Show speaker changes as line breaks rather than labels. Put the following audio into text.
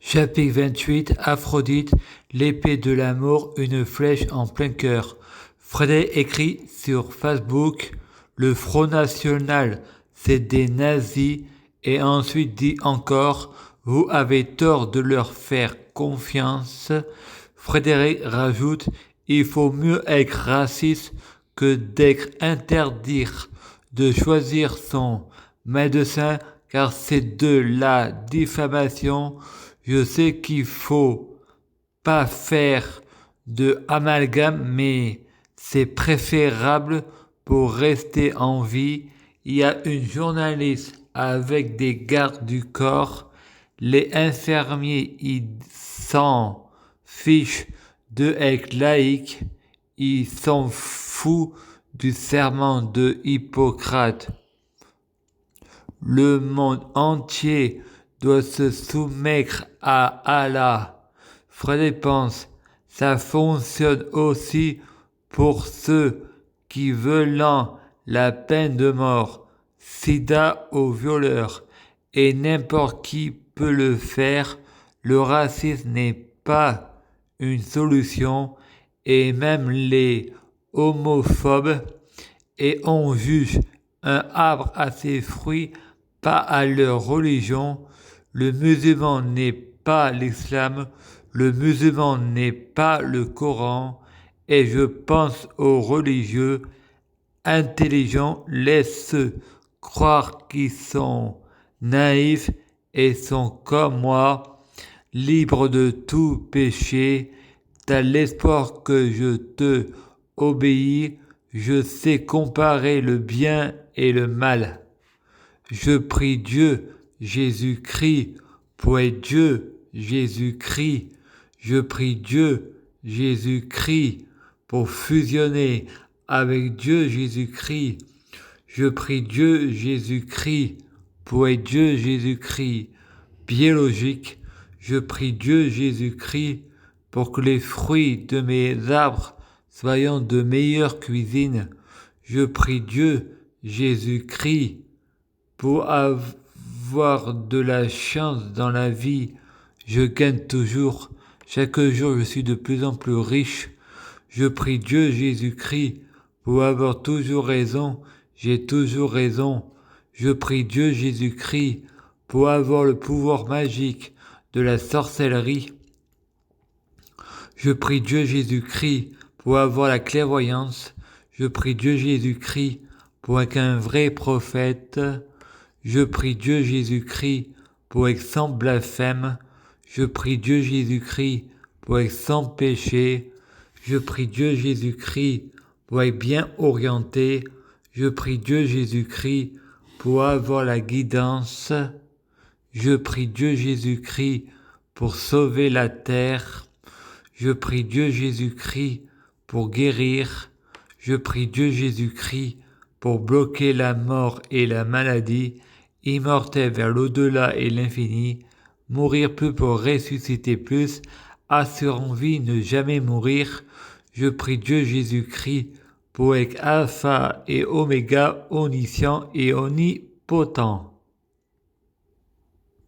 Chapitre 28, Aphrodite, l'épée de l'amour, une flèche en plein cœur. Frédéric écrit sur Facebook, le Front National, c'est des nazis, et ensuite dit encore, vous avez tort de leur faire confiance. Frédéric rajoute, il faut mieux être raciste que d'être interdire de choisir son médecin, car c'est de la diffamation. Je sais qu'il faut pas faire de amalgame, mais c'est préférable pour rester en vie. Il y a une journaliste avec des gardes du corps. Les infirmiers, ils s'en fichent de être laïcs. Ils s'en foutent du serment de Hippocrate. Le monde entier doit se soumettre à Allah. Frédéric pense, ça fonctionne aussi pour ceux qui veulent la peine de mort, sida aux violeurs, et n'importe qui peut le faire. Le racisme n'est pas une solution, et même les homophobes, et on juge un arbre à ses fruits, pas à leur religion. Le musulman n'est pas l'islam, le musulman n'est pas le Coran, et je pense aux religieux intelligents laissent croire qu'ils sont naïfs et sont comme moi, libres de tout péché. T'as l'espoir que je te obéis, je sais comparer le bien et le mal. Je prie Dieu, Jésus-Christ, pour être Dieu, Jésus-Christ. Je prie Dieu, Jésus-Christ, pour fusionner avec Dieu, Jésus-Christ. Je prie Dieu, Jésus-Christ, pour être Dieu, Jésus-Christ. Biologique, je prie Dieu, Jésus-Christ, pour que les fruits de mes arbres soient de meilleure cuisine. Je prie Dieu, Jésus-Christ, pour avoir de la chance dans la vie. Je gagne toujours. Chaque jour, je suis de plus en plus riche. Je prie Dieu, Jésus-Christ, pour avoir toujours raison. J'ai toujours raison. Je prie Dieu, Jésus-Christ, pour avoir le pouvoir magique de la sorcellerie. Je prie Dieu, Jésus-Christ, pour avoir la clairvoyance. Je prie Dieu, Jésus-Christ, pour être un vrai prophète. Je prie Dieu, Jésus-Christ, pour être sans blasphème. Je prie Dieu, Jésus-Christ, pour être sans péché. Je prie Dieu, Jésus-Christ, pour être bien orienté. Je prie Dieu, Jésus-Christ, pour avoir la guidance. Je prie Dieu, Jésus-Christ, pour sauver la terre. Je prie Dieu, Jésus-Christ, pour guérir. Je prie Dieu, Jésus-Christ, pour bloquer la mort et la maladie, immortel vers l'au-delà et l'infini, mourir peu pour ressusciter plus, assurant vie, ne jamais mourir. Je prie Dieu, Jésus-Christ, pour être alpha et oméga, omniscient et omnipotent.